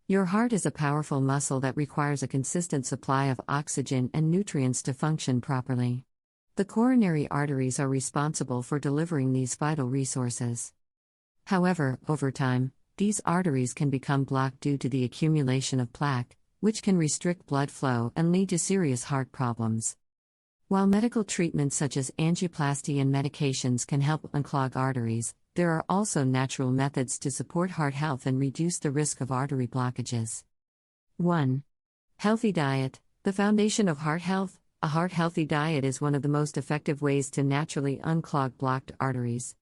Your heart is a powerful muscle that requires a consistent supply of oxygen and nutrients to function properly. The coronary arteries are responsible for delivering these vital resources. However, over time, these arteries can become blocked due to the accumulation of plaque, which can restrict blood flow and lead to serious heart problems. While medical treatments such as angioplasty and medications can help unclog arteries, there are also natural methods to support heart health and reduce the risk of artery blockages. 1. Healthy diet, the foundation of heart health. A heart-healthy diet is one of the most effective ways to naturally unclog blocked arteries.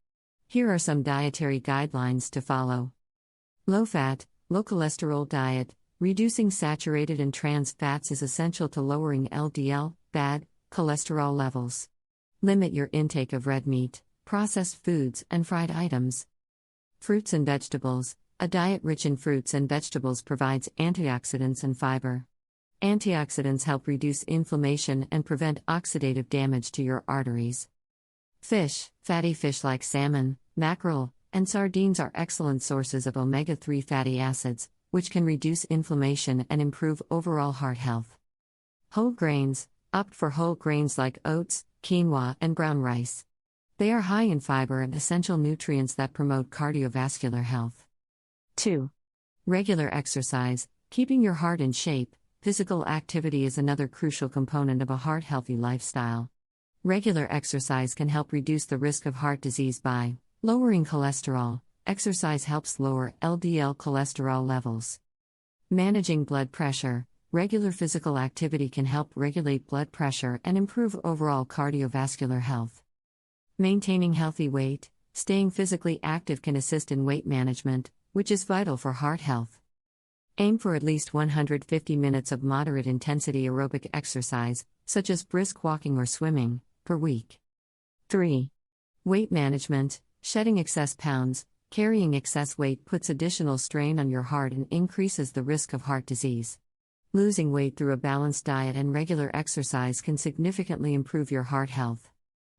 Here are some dietary guidelines to follow. Low-fat, low-cholesterol diet. Reducing saturated and trans fats is essential to lowering LDL, bad cholesterol levels. Limit your intake of red meat, processed foods, and fried items. Fruits and vegetables. A diet rich in fruits and vegetables provides antioxidants and fiber. Antioxidants help reduce inflammation and prevent oxidative damage to your arteries. Fish, fatty fish like salmon, mackerel, and sardines are excellent sources of omega-3 fatty acids, which can reduce inflammation and improve overall heart health. Whole grains, opt for whole grains like oats, quinoa, and brown rice. They are high in fiber and essential nutrients that promote cardiovascular health. 2. Regular exercise, keeping your heart in shape. Physical activity is another crucial component of a heart-healthy lifestyle. Regular exercise can help reduce the risk of heart disease by lowering cholesterol. Exercise helps lower LDL cholesterol levels. Managing blood pressure. Regular physical activity can help regulate blood pressure and improve overall cardiovascular health. Maintaining healthy weight. Staying physically active can assist in weight management, which is vital for heart health. Aim for at least 150 minutes of moderate intensity aerobic exercise, such as brisk walking or swimming, per week. 3. Weight management. Shedding excess pounds. Carrying excess weight puts additional strain on your heart and increases the risk of heart disease. Losing weight through a balanced diet and regular exercise can significantly improve your heart health.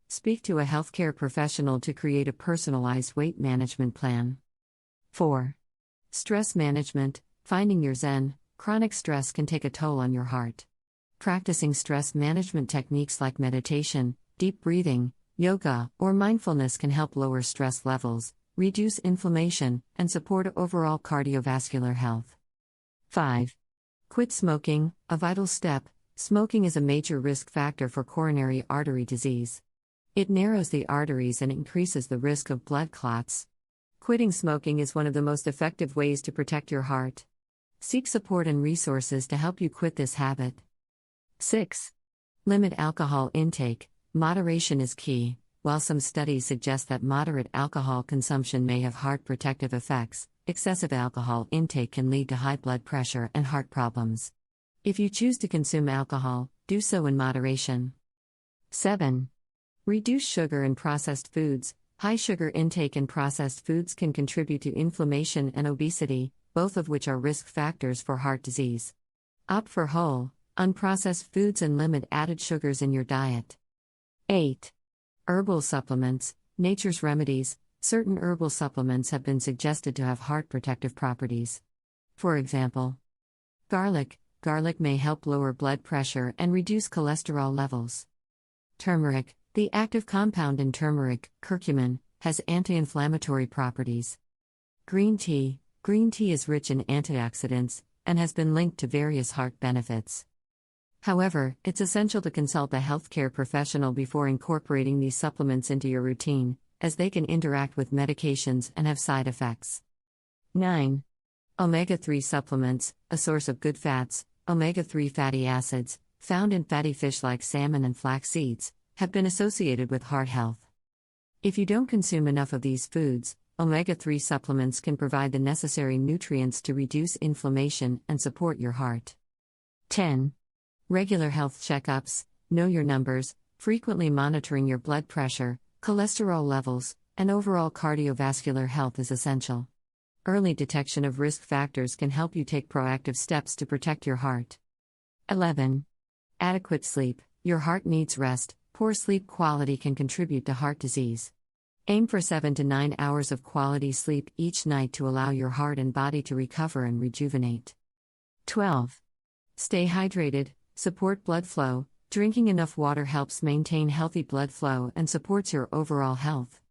Speak to a healthcare professional to create a personalized weight management plan. 4. Stress management. Finding your zen. Chronic stress can take a toll on your heart. Practicing stress management techniques like meditation, deep breathing, yoga, or mindfulness can help lower stress levels, reduce inflammation, and support overall cardiovascular health. 5. Quit smoking, a vital step. Smoking is a major risk factor for coronary artery disease. It narrows the arteries and increases the risk of blood clots. Quitting smoking is one of the most effective ways to protect your heart. Seek support and resources to help you quit this habit. 6. Limit alcohol intake. Moderation is key. While some studies suggest that moderate alcohol consumption may have heart protective effects, excessive alcohol intake can lead to high blood pressure and heart problems. If you choose to consume alcohol, do so in moderation. 7. Reduce sugar and processed foods. High sugar intake and processed foods can contribute to inflammation and obesity, both of which are risk factors for heart disease. Opt for whole, unprocessed foods and limit added sugars in your diet. 8. Herbal supplements, nature's remedies. Certain herbal supplements have been suggested to have heart protective properties. For example, garlic. Garlic may help lower blood pressure and reduce cholesterol levels. Turmeric. The active compound in turmeric, curcumin, has anti-inflammatory properties. Green tea. Green tea is rich in antioxidants and has been linked to various heart benefits. However, it's essential to consult a healthcare professional before incorporating these supplements into your routine, as they can interact with medications and have side effects. 9. Omega-3 supplements, a source of good fats. Omega-3 fatty acids, found in fatty fish like salmon and flax seeds, have been associated with heart health. If you don't consume enough of these foods, omega-3 supplements can provide the necessary nutrients to reduce inflammation and support your heart. 10. Regular health checkups. Know your numbers. Frequently monitoring your blood pressure, cholesterol levels, and overall cardiovascular health is essential. Early detection of risk factors can help you take proactive steps to protect your heart. 11. Adequate sleep. Your heart needs rest. Poor sleep quality can contribute to heart disease. Aim for 7 to 9 hours of quality sleep each night to allow your heart and body to recover and rejuvenate. 12. Stay hydrated, support blood flow. Drinking enough water helps maintain healthy blood flow and supports your overall health.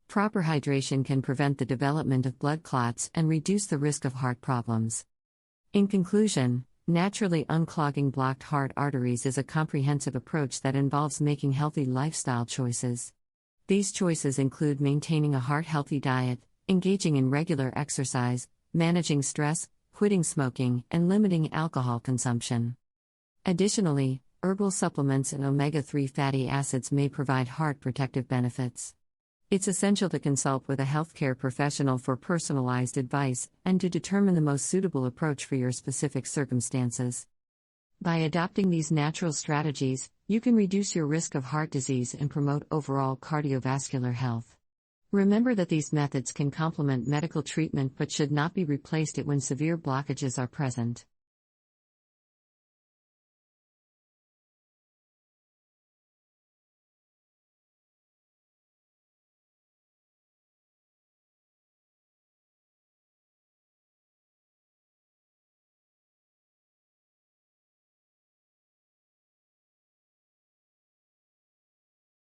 Proper hydration can prevent the development of blood clots and reduce the risk of heart problems. In conclusion, naturally unclogging blocked heart arteries is a comprehensive approach that involves making healthy lifestyle choices. These choices include maintaining a heart-healthy diet, engaging in regular exercise, managing stress, quitting smoking, and limiting alcohol consumption. Additionally, herbal supplements and omega-3 fatty acids may provide heart protective benefits. It's essential to consult with a healthcare professional for personalized advice and to determine the most suitable approach for your specific circumstances. By adopting these natural strategies, you can reduce your risk of heart disease and promote overall cardiovascular health. Remember that these methods can complement medical treatment but should not be replaced when severe blockages are present.